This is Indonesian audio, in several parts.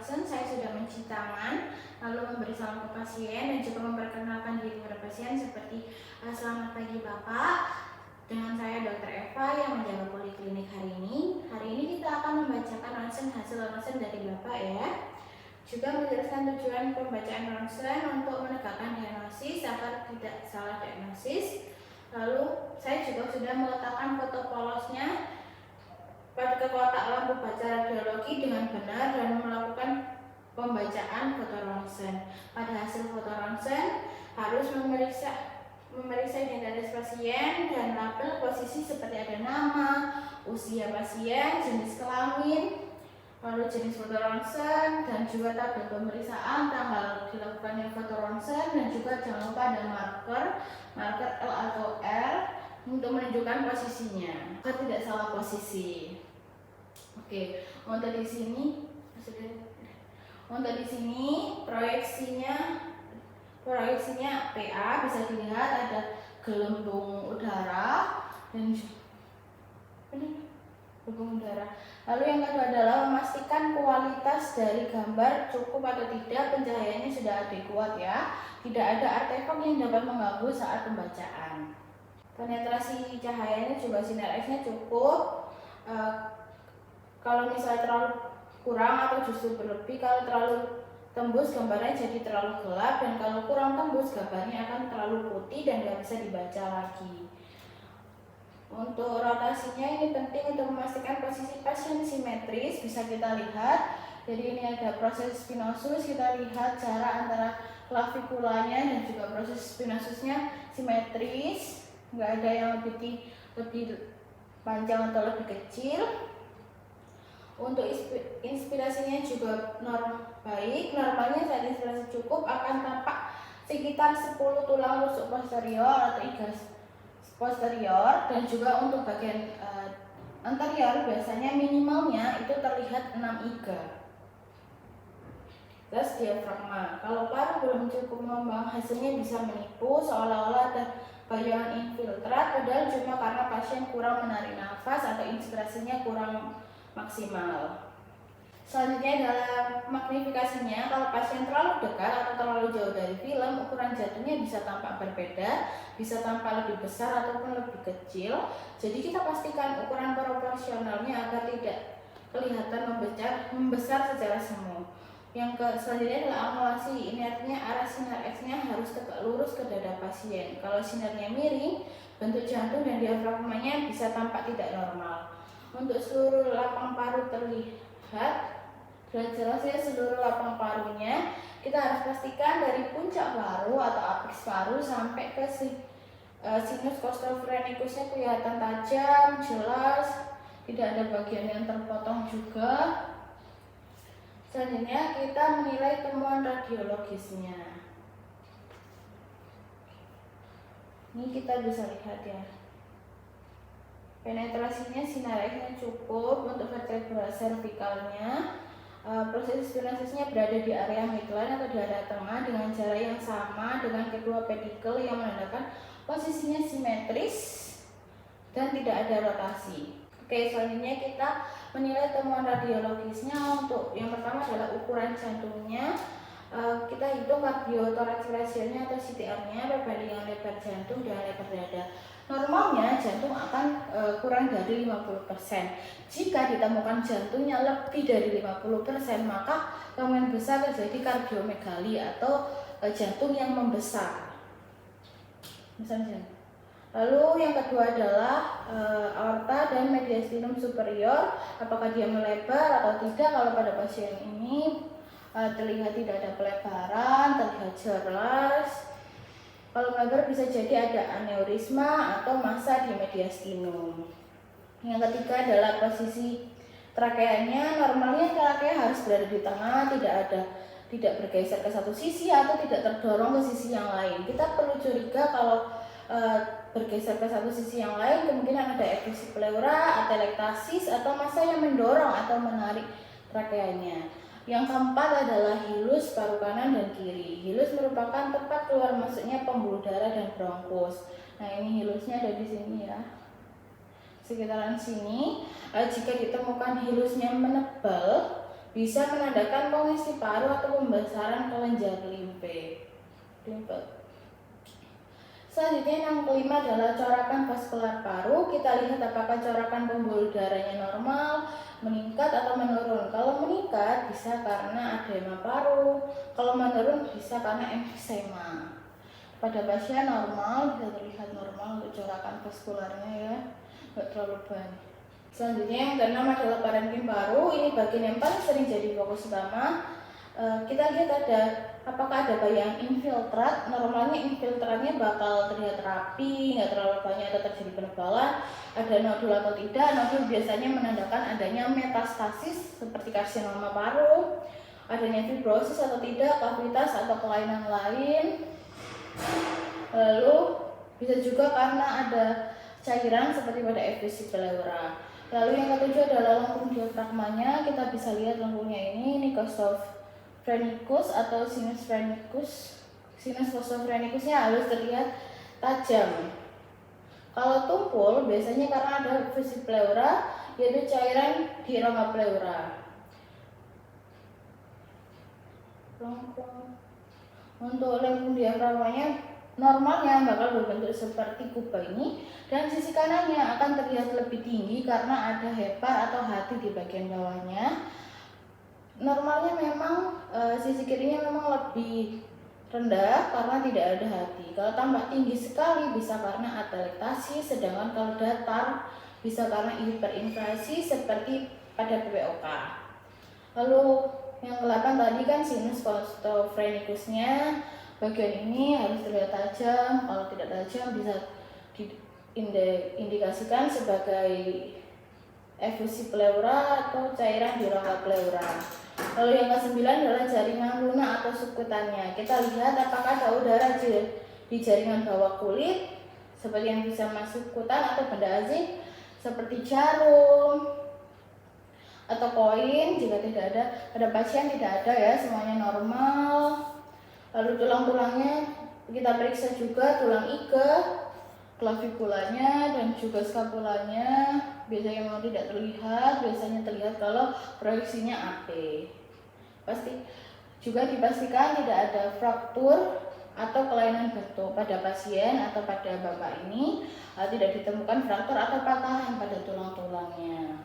ronsen, saya sudah mencuci tangan, lalu memberi salam ke pasien dan juga memperkenalkan diri kepada pasien seperti selamat pagi Bapak, dengan saya Dr. Eva yang menjaga poliklinik hari ini. Hari ini kita akan membacakan hasil ronsen dari Bapak ya. Juga menjelaskan tujuan pembacaan ronsen untuk menegakkan diagnosis agar tidak salah diagnosis. Lalu saya juga sudah meletakkan foto polosnya pada kotak lampu baca radiologi dengan benar dan melakukan pembacaan foto ronsen. Pada hasil foto ronsen harus memeriksa identitas pasien dan label posisi seperti ada nama, usia pasien, jenis kelamin, lalu jenis foto ronsen dan juga tabel pemeriksaan, tanggal dilakukannya foto ronsen, dan juga jangan lupa ada marker L atau R untuk menunjukkan posisinya agar tidak salah posisi. Oke, untuk di sini proyeksinya PA bisa dilihat ada gelembung udara dan gelembung udara. Lalu yang kedua adalah memastikan kualitas dari gambar cukup atau tidak, pencahayaannya sudah adekuat ya. Tidak ada artefak yang dapat mengganggu saat pembacaan. Penetrasi cahayanya juga sinar X-nya cukup. Kalau misalnya terlalu kurang atau justru berlebih, kalau terlalu tembus gambarnya jadi terlalu gelap, dan kalau kurang tembus gambarnya akan terlalu putih dan tidak bisa dibaca lagi. Untuk rotasinya ini penting untuk memastikan posisi pasien simetris, bisa kita lihat. Jadi ini ada proses spinosus, kita lihat jarak antara klavikulanya dan juga proses spinosusnya simetris, nggak ada yang lebih panjang atau lebih kecil. Untuk inspirasinya juga baik, normalnya saat inspirasi cukup akan tampak sekitar 10 tulang rusuk posterior atau iga posterior, dan juga untuk bagian anterior biasanya minimalnya itu terlihat 6 iga. Terus diafragma, kalau paru belum cukup mengembang, hasilnya bisa menipu seolah-olah ada bayangan infiltrat, padahal cuma karena pasien kurang menarik nafas atau inspirasinya kurang maksimal. Selanjutnya adalah magnifikasinya. Kalau pasien terlalu dekat atau terlalu jauh dari film, ukuran jantungnya bisa tampak berbeda, bisa tampak lebih besar ataupun lebih kecil. Jadi kita pastikan ukuran proporsionalnya agar tidak kelihatan membesar secara semu. Yang selanjutnya adalah angulasi. Ini artinya arah sinar X-nya harus tegak lurus ke dada pasien. Kalau sinarnya miring, bentuk jantung dan diafragmanya bisa tampak tidak normal. Untuk seluruh lapang paru terlihat jelas ya seluruh lapang parunya. Kita harus pastikan dari puncak paru atau apiks paru sampai ke sinus costophrenicusnya kelihatan tajam, jelas, tidak ada bagian yang terpotong juga. Selanjutnya kita menilai temuan radiologisnya. Ini kita bisa lihat ya. Penetrasinya sinar X-nya cukup. Untuk vertebra cervicalnya, proses spinosusnya berada di area midline atau di area tengah dengan jarak yang sama dengan kedua pedikel yang menandakan posisinya simetris dan tidak ada rotasi. Oke, selanjutnya kita menilai temuan radiologisnya. Untuk yang pertama adalah ukuran jantungnya. Kita hitung cardiothorax ratio-nya atau CTR-nya perbandingan lebar jantung dan lebar dada. Normalnya jantung akan kurang dari 50%. Jika ditemukan jantungnya lebih dari 50%, maka kemungkinan besar terjadi kardiomegali atau jantung yang membesar. Misalnya. Lalu yang kedua adalah aorta dan mediastinum superior, apakah dia melebar atau tidak. Kalau pada pasien ini terlihat tidak ada pelebaran, terlihat jelas. Kalau melebar bisa jadi ada aneurisma atau massa di mediastinum. Yang ketiga adalah posisi trakeanya. Normalnya trakea harus berada di tengah, tidak bergeser ke satu sisi atau tidak terdorong ke sisi yang lain. Kita perlu curiga kalau bergeser ke satu sisi yang lain, kemungkinan ada effusi pleura, atelektasis, atau massa yang mendorong atau menarik trakeanya. Yang keempat adalah hilus paru kanan dan kiri. Hilus merupakan tempat keluar masuknya pembuluh darah dan bronkus. Nah, ini hilusnya ada di sini ya, sekitaran sini. Jika ditemukan hilusnya menebal, bisa menandakan kongesi paru atau pembesaran kelenjar limfe. Selanjutnya yang kelima adalah corakan vaskular paru. Kita lihat apakah corakan pembuluh darahnya normal, meningkat atau menurun. Kalau meningkat bisa karena edema paru, kalau menurun bisa karena emfisema. Pada pasien normal bisa terlihat normal untuk corakan vaskularnya ya, nggak terlalu banyak. Selanjutnya yang keenam adalah parenkim paru. Ini bagian yang paling sering jadi fokus utama. Kita lihat apakah ada bayang infiltrat. Normalnya infiltratnya bakal terlihat rapi, nggak terlalu banyak atau terjadi penebalan. Ada nodul atau tidak. Nodul biasanya menandakan adanya metastasis seperti karsinoma paru, adanya fibrosis atau tidak, kavitas atau kelainan lain. Lalu bisa juga karena ada cairan seperti pada effusi pleura. Lalu yang ketujuh adalah lengkung diafragmanya. Kita bisa lihat lengkungnya ini Nicostophrenikus atau sinus phrenikus. Sinus fosofrenikusnya halus terlihat tajam. Kalau tumpul biasanya karena ada effusi pleura, yaitu cairan di rongga pleura. Untuk lengkung diafragmanya normalnya bakal berbentuk seperti kuba ini, dan sisi kanannya akan terlihat lebih tinggi karena ada hepar atau hati di bagian bawahnya. Normalnya memang sisi kirinya memang lebih rendah karena tidak ada hati. Kalau tambah tinggi sekali bisa karena atelektasi, sedangkan kalau datar bisa karena hiperinflasi seperti pada PPOK. Lalu yang ke-8 tadi kan sinus fosofrenikusnya, bagian ini harus terlihat tajam. Kalau tidak tajam bisa diindikasikan sebagai effusi pleura atau cairan di rongga pleura. Lalu yang ke-9 adalah jaringan lunak atau subkutannya. Kita lihat apakah ada udara di jaringan bawah kulit seperti yang bisa masuk kutan atau benda asing seperti jarum atau koin. Jika tidak ada, pada pasien tidak ada ya, semuanya normal. Lalu tulang-tulangnya kita periksa juga, tulang iga, klavikulanya dan juga skapulanya. Biasanya memang tidak terlihat, biasanya terlihat kalau proyeksinya AP. Pasti juga dipastikan tidak ada fraktur atau kelainan bentuk pada pasien atau pada bapak ini. Tidak ditemukan fraktur atau patahan pada tulang-tulangnya.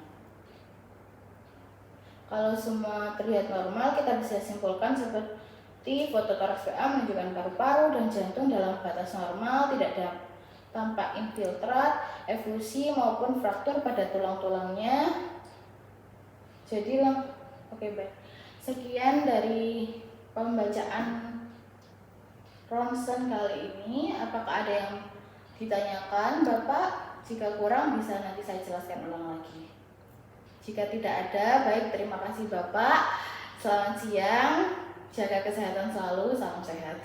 Kalau semua terlihat normal, kita bisa simpulkan seperti foto toraks PA menunjukkan paru-paru dan jantung dalam batas normal, tidak ada tampak infiltrat, effusi maupun fraktur pada tulang-tulangnya. Jadi oke, baik. Sekian dari pembacaan ronsen kali ini. Apakah ada yang ditanyakan, Bapak? Jika kurang bisa nanti saya jelaskan ulang lagi. Jika tidak ada, baik, terima kasih Bapak. Selamat siang, jaga kesehatan selalu, salam sehat.